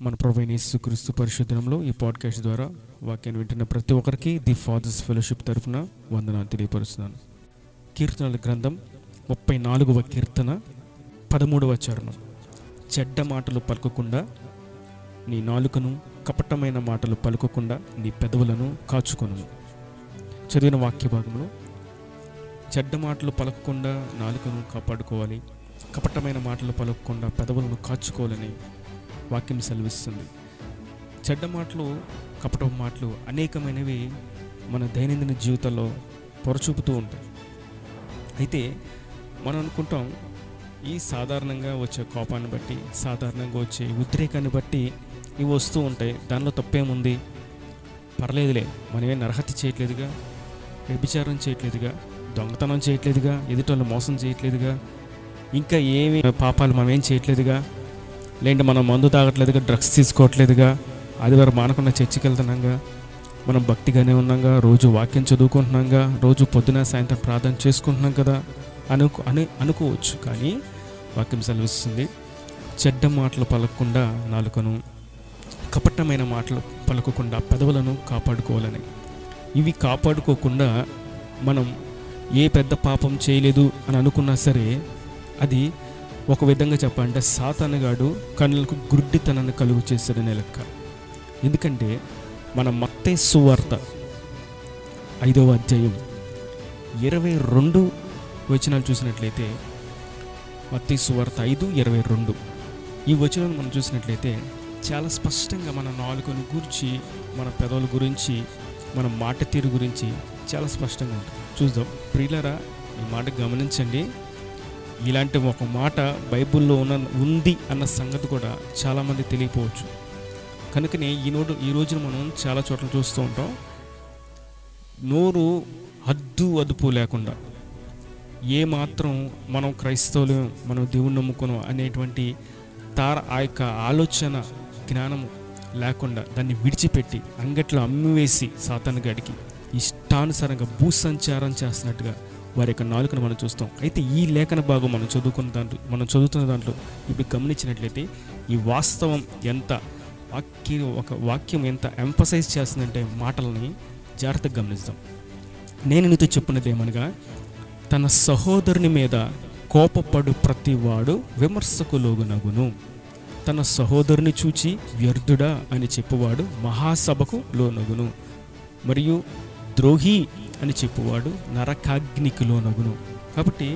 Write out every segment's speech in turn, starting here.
మన ప్రభువైన యేసుక్రీస్తు పరిశుద్ధంలో ఈ పాడ్కాస్ట్ ద్వారా వాక్యాన్ని వింటున్న ప్రతి ఒక్కరికి ది ఫాదర్స్ ఫెలోషిప్ తరఫున వందనాలు తెలియపరుస్తున్నాను. కీర్తనల గ్రంథం 34వ కీర్తన 13వ చరణం. చెడ్డ మాటలు పలుకకుండా నీ నాలుకను, కపటమైన మాటలు పలుకకుండా నీ పెదవులను కాచుకొను. చదివిన వాక్య భాగంలో చెడ్డ మాటలు పలకకుండా నాలుకను కాపాడుకోవాలి, కపటమైన మాటలు పలకకుండా పెదవులను కాచుకోవాలని వాక్యం సెలవిస్తుంది. చెడ్డ మాటలు, కపట మాటలు అనేకమైనవి మన దైనందిన జీవితంలో పొరచూపుతూ ఉంటాయి. అయితే మనం అనుకుంటాం ఈ సాధారణంగా వచ్చే కోపాన్ని బట్టి, సాధారణంగా వచ్చే ఉద్రేకాన్ని బట్టి ఇవి వస్తూ ఉంటాయి, దానిలో తప్పేముంది, పర్లేదులే, మనమేం నరహత్య చేయట్లేదుగా, వ్యభిచారం చేయట్లేదుగా, దొంగతనం చేయట్లేదుగా, ఎదుటోళ్ళు మోసం చేయట్లేదుగా, ఇంకా ఏమి పాపాలు మనమేం చేయట్లేదుగా, లేదంటే మనం మందు తాగట్లేదుగా, డ్రగ్స్ తీసుకోవట్లేదుగా, ఆదివారం మానకుండా చర్చికి వెళ్తున్నాగా, మనం భక్తిగానే ఉన్నాగా, రోజు వాక్యం చదువుకుంటున్నాగా, రోజు పొద్దున సాయంత్రం ప్రార్థన చేసుకుంటున్నాం కదా అనుకోవచ్చు. కానీ వాక్యం సెలవిస్తుంది, చెడ్డ మాటలు పలకకుండా నాలుకను, కపటమైన మాటలు పలకకుండా పెదవులను కాపాడుకోవాలని. ఇవి కాపాడుకోకుండా మనం ఏ పెద్ద పాపం చేయలేదు అని అనుకున్నా సరే అది ఒక విధంగా చెప్పాలంటే సాతానుగాడు కన్నులకు గుడ్డితనాన్ని కలుగు చేశాడనే లెక్క. ఎందుకంటే మన మత్తయి సువార్త 5వ అధ్యాయం 22 వచనాలు చూసినట్లయితే, మత్తయి సువార్త 5:22 ఈ వచనాలు మనం చూసినట్లయితే చాలా స్పష్టంగా మన నాలుకను గురించి, మన పెదవుల గురించి, మన మాట తీరు గురించి చాలా స్పష్టంగా ఉంటుంది. చూద్దాం ప్రియులారా, ఈ మాట గమనించండి. ఇలాంటి ఒక మాట బైబిల్లో ఉంది అన్న సంగతి కూడా చాలామంది తెలియకపోవచ్చు. కనుకనే ఈ రోజున మనం చాలా చోట్ల చూస్తూ ఉంటాం, నోరు అదుపు లేకుండా, ఏమాత్రం మనం క్రైస్తవులు, మనం దేవుణ్ణి నమ్ముకున్నాం అనేటువంటి ఆ యొక్క ఆలోచన జ్ఞానము లేకుండా దాన్ని విడిచిపెట్టి అంగట్లో అమ్మివేసి సాతానుగాడికి ఇష్టానుసారంగా భూసంచారం చేస్తున్నట్టుగా వారి యొక్క నాలుకను మనం చూస్తాం. అయితే ఈ లేఖన భాగం మనం చదువుతున్న దాంట్లో ఇప్పుడు గమనించినట్లయితే ఈ వాస్తవం ఎంత వాక్యం ఎంత ఎంఫసైజ్ చేస్తుందంటే మాటలని జాగ్రత్తగా గమనిస్తాం. నేను నీతో చెప్పినది ఏమనగా, తన సహోదరుని మీద కోపపడు ప్రతివాడు విమర్శకు లోగునగును, తన సహోదరుని చూచి వ్యర్థుడా అని చెప్పువాడు మహాసభకు లోనగును, మరియు ద్రోహి అని చెప్పువాడు నరకాగ్నికి లోనగును. కాబట్టి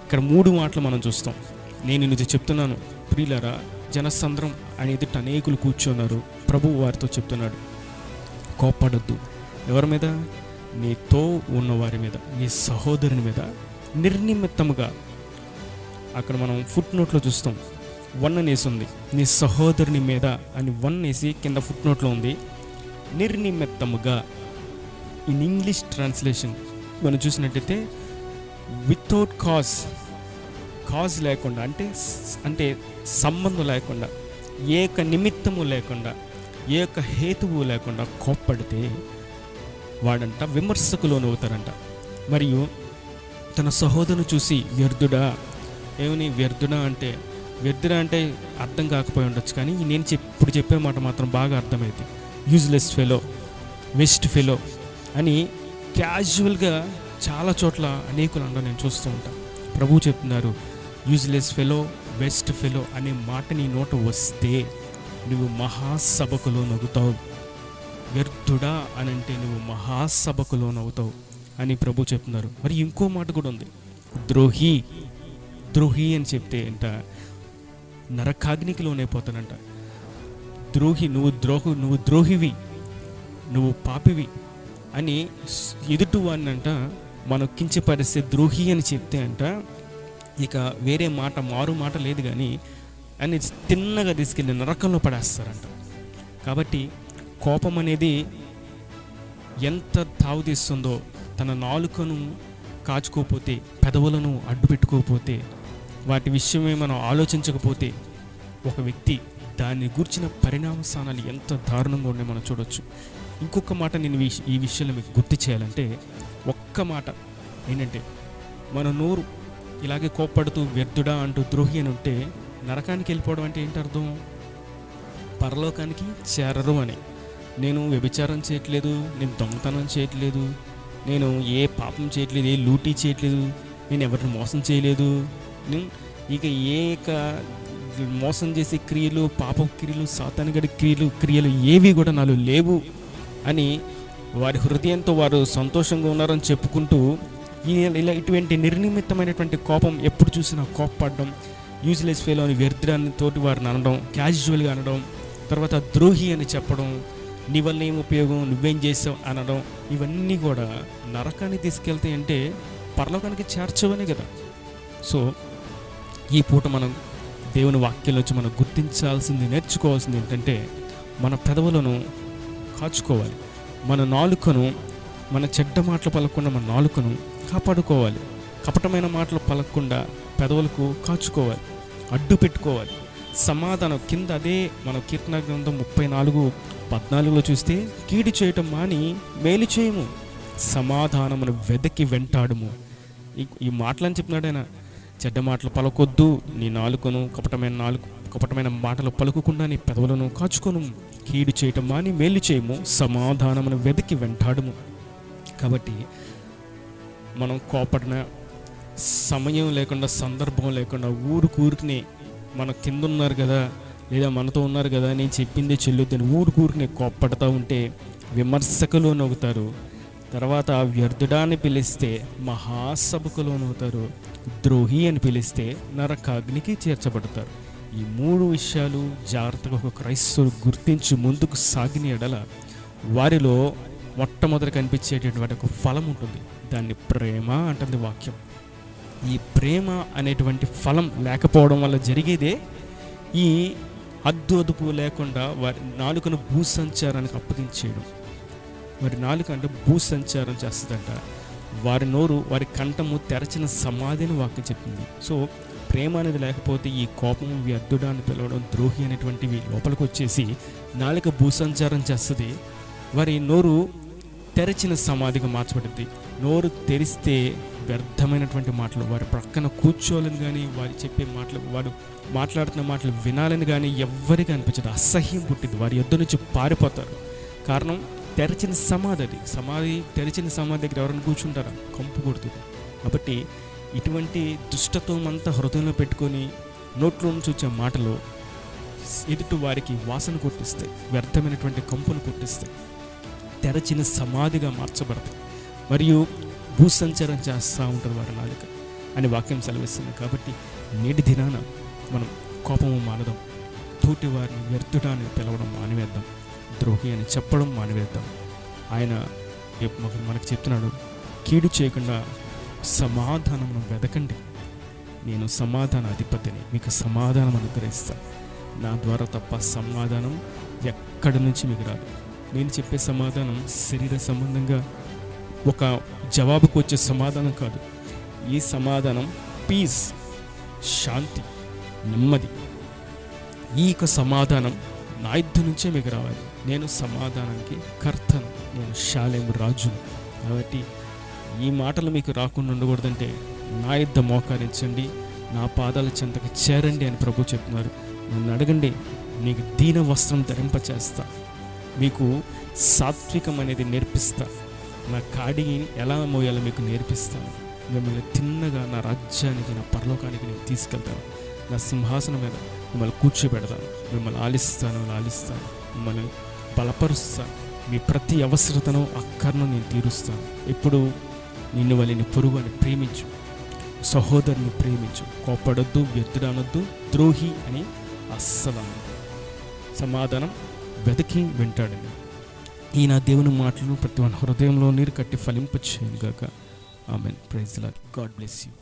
ఇక్కడ 3 మాటలు మనం చూస్తాం. నేను నీతో చెప్తున్నాను ప్రియులారా, జనసంద్రం అని ఎదుట అనేకులు కూర్చున్నారు, ప్రభువు వారితో చెప్తున్నాడు, కోపడొద్దు. ఎవరి మీద? నీతో ఉన్న వారి మీద, నీ సహోదరుని మీద నిర్నిమిత్తముగా. అక్కడ మనం ఫుట్ నోట్లో చూస్తాం, 1 అనేసి ఉంది, నీ సహోదరుని మీద అని 1 వేసి కింద ఫుట్ నోట్లో ఉంది నిర్నిమిత్తముగా. ఇన్ ఇంగ్లీష్ ట్రాన్స్లేషన్ మనం చూసినట్టయితే వితౌట్ కాజ్ లేకుండా, అంటే సంబంధం లేకుండా, ఏ యొక్క నిమిత్తము లేకుండా, ఏ యొక్క హేతువు లేకుండా కోప్పడితే వాడంట విమర్శకు లోనవుతారంట. మరియు తన సహోదరుని చూసి వ్యర్థుడా. ఏమని వ్యర్థుడా అంటే అర్థం కాకపోయి ఉండొచ్చు, కానీ నేను ఇప్పుడు చెప్పే మాట మాత్రం బాగా అర్థమైంది. యూజ్లెస్ ఫెలో, వెస్ట్ ఫెలో అని క్యాజువల్గా చాలా చోట్ల అనేకులు అనడం నేను చూస్తూ ఉంటాను. ప్రభువు చెప్తున్నారు, యూజ్లెస్ ఫెలో, వెస్ట్ ఫెలో అనే మాట నీ నోట వస్తే నువ్వు మహాసభకు లోనవుతావు. వ్యర్థుడా అని అంటే నువ్వు మహాసభకు లోనవుతావు అని ప్రభు చెప్తున్నారు. మరి ఇంకో మాట కూడా ఉంది, ద్రోహి అని చెప్తే అంట నరకాగ్నికి లోనైపోతానంట. నువ్వు ద్రోహివి, నువ్వు పాపివి అని ఎదుటివాడిని అంట మనం కించపరిస్తే ద్రోహి అని చెప్తే అంట ఇక వేరే మారు మాట లేదు కానీ అని తిన్నగా తీసుకెళ్ళి నరకంలో పడేస్తారంట. కాబట్టి కోపం అనేది ఎంత తావు తీస్తుందో, తన నాలుకను కాచుకోకపోతే, పెదవులను అడ్డు పెట్టుకోకపోతే, వాటి విషయమే మనం ఆలోచించకపోతే ఒక వ్యక్తి దాన్ని గూర్చిన పరిణామస్థానాలు ఎంత దారుణంగా ఉండే మనం చూడవచ్చు. ఇంకొక మాట నేను ఈ విషయంలో మీకు గుర్తు చేయాలంటే, ఒక్క మాట ఏంటంటే, మన నోరు ఇలాగే కోప్పడుతూ వ్యర్థుడా అంటూ ద్రోహి అని ఉంటే నరకానికి వెళ్ళిపోవడం అంటే ఏంటి అర్థం? పరలోకానికి చేరరు అని. నేను వ్యభిచారం చేయట్లేదు, నేను దొంగతనం చేయట్లేదు, నేను ఏ పాపం చేయట్లేదు, ఏ లూటీ చేయట్లేదు, నేను ఎవరిని మోసం చేయలేదు, నేను ఇక మోసం చేసే క్రియలు, పాప క్రియలు, సాతానుగడి క్రియలు ఏవి కూడా నాలో లేవు అని వారి హృదయంతో వారు సంతోషంగా ఉన్నారని చెప్పుకుంటూ ఇలా ఇటువంటి నిర్నిమిత్తమైనటువంటి కోపం, ఎప్పుడు చూసినా కోపపడడం, యూజ్లెస్ ఫెలో అని వ్యర్థాన్ని తోటి వారిని అనడం, క్యాజువల్గా అనడం, తర్వాత ద్రోహి అని చెప్పడం, నీ వల్ల ఏం ఉపయోగం, నువ్వేం చేసావు అనడం, ఇవన్నీ కూడా నరకాన్ని తీసుకెళ్తాయి, అంటే పరలోకానికి చేర్చవనే కదా. సో ఈ పూట మనం దేవుని వాక్యం నుంచి మనం గుర్తించాల్సింది, నేర్చుకోవాల్సింది ఏంటంటే మన పెదవులను కాచుకోవాలి, మన నాలుకను, మన చెడ్డ మాటలు పలకకుండా మన నాలుకను కాపాడుకోవాలి, కపటమైన మాటలు పలకకుండా పెదవులకు కాచుకోవాలి, అడ్డు పెట్టుకోవాలి. సమాధానం కింద అదే మన కీర్తన గ్రంథం 34:14 చూస్తే, కీడు చేయటం మాని మేలు చేయము, సమాధానమును వెదకి వెంటాడుము. ఈ మాటలని చెప్పినాడు ఆయన. చెడ్డ మాటలు పలకొద్దు, నీ నాలుకను కపటమైన మాటలు పలుకకుండా నీ పెదవులను కాచుకొను, కీడు చేయటం మాని మేలు చేయము, సమాధానమును వెదకి వెంటాడుము. కాబట్టి మనం కోపడిన సమయం లేకుండా, సందర్భం లేకుండా, ఊరిని మన కింద ఉన్నారు కదా, లేదా మనతో ఉన్నారు కదా, నేను చెప్పిందే చెల్లుద్దని ఊరిని కోప్పడతా ఉంటే విమర్శకులు నవ్వుతారు. తర్వాత వ్యర్థుడాన్ని పిలిస్తే మహాసభకులోనవుతారు, ద్రోహి అని పిలిస్తే నరకాగ్నికి చేర్చబడతారు. ఈ 3 విషయాలు జాగ్రత్తగా ఒక క్రైస్తవుడు గుర్తించి ముందుకు సాగిన ఎడల వారిలో మొట్టమొదటి కనిపించేటటువంటి ఒక ఫలం ఉంటుంది. దాన్ని ప్రేమ అంటుంది వాక్యం. ఈ ప్రేమ అనేటువంటి ఫలం లేకపోవడం వల్ల జరిగేదే ఈ అదుపు లేకుండా వారి నాలుకను భూసంచారానికి అప్పగించేయడం. వారి నాలుక అంటే భూసంచారం చేస్తుందంట. వారి నోరు, వారి కంఠము తెరచిన సమాధిని వాక్యం చెప్పింది. సో ప్రేమ అనేది లేకపోతే ఈ కోపము, వ్యర్థుడాన్ని పిలవడం, ద్రోహి అనేటువంటివి లోపలికి వచ్చేసి నాలుక భూసంచారం చేస్తుంది. వారి నోరు తెరచిన సమాధిగా మార్చబడింది. నోరు తెరిస్తే వ్యర్థమైనటువంటి మాటలు, వారి ప్రక్కన కూర్చోవాలని కానీ, వారు చెప్పే మాటలు, వారు మాట్లాడుతున్న మాటలు వినాలని కానీ ఎవ్వరికి అనిపించదు. అసహ్యం పుట్టింది, వారి యొద్ద నుంచి పారిపోతారు. కారణం తెరచిన సమాధి. అది తెరిచిన సమాధి దగ్గర ఎవరైనా కూర్చుంటారా? కంపు కొడుతుంది. కాబట్టి ఇటువంటి దుష్టత్వం అంతా హృదయంలో పెట్టుకొని నోట్లో నుంచి వచ్చే మాటలు ఎదుటి వారికి వాసన కొట్టిస్తాయి, వ్యర్థమైనటువంటి కంపును కొట్టిస్తాయి, తెరచిన సమాధిగా మార్చబడతాయి, మరియు భూసంచారం చేస్తూ ఉంటుంది వారి నాలుక అని వాక్యం సెలవిస్తుంది. కాబట్టి నేటి దినాన మనం కోపము మానదాం, తోటి వారిని వ్యర్థుడాన్ని పిలవడం మానివేద్దాం, ద్రోహి అని చెప్పడం మానివేద్దాం. ఆయన మనకు చెప్తున్నాడు, కీడు చేయకుండా సమాధానమును వెదకండి, నేను సమాధాన అధిపతిని, మీకు సమాధానం అనుగ్రహిస్తాను, నా ద్వారా తప్ప సమాధానం ఎక్కడి నుంచి మీకు రాదు. నేను చెప్పే సమాధానం శరీర సంబంధంగా ఒక జవాబుకు వచ్చే సమాధానం కాదు. ఈ సమాధానం పీస్, శాంతి, నెమ్మది. ఈ యొక్క సమాధానం నా యుద్ధ నుంచే మీకు రావాలి. నేను సమాధానానికి కర్తను, నేను షాలేము రాజును. కాబట్టి ఈ మాటలు మీకు రాకుండా ఉండకూడదంటే నా యుద్ధ మోకరించండి, నా పాదాల చెంతకు చేరండి అని ప్రభు చెప్తున్నారు. నన్ను అడగండి, నీకు దీన వస్త్రం ధరింపచేస్తా, మీకు సాత్వికం అనేది నేర్పిస్తా, నా కాడిని ఎలా మోయాలో మీకు నేర్పిస్తాను, మిమ్మల్ని తిన్నగా నా రాజ్యానికి, నా పరలోకానికి నేను తీసుకెళ్తాను, నా సింహాసనం మీద మిమ్మల్ని కూర్చోబెడతాను, మిమ్మల్ని ఆలిస్తాను, మిమ్మల్ని బలపరుస్తాను, మీ ప్రతి అవసరతను, అక్కర్ను నేను తీరుస్తాను. ఇప్పుడు నిన్ను వాళ్ళని పొరుగు అని ప్రేమించు, సహోదరుని ప్రేమించు, కోపడొద్దు, వ్యర్థుడనొద్దు, ద్రోహి అని అస్సలు. సమాధానం వెతికి వెంటాడండి. ఈ నా దేవుని మాటలు ప్రతి ఒక్క హృదయంలో నీరు కట్టి ఫలింపచేయను గాక. Amen. Praise the Lord. God bless you.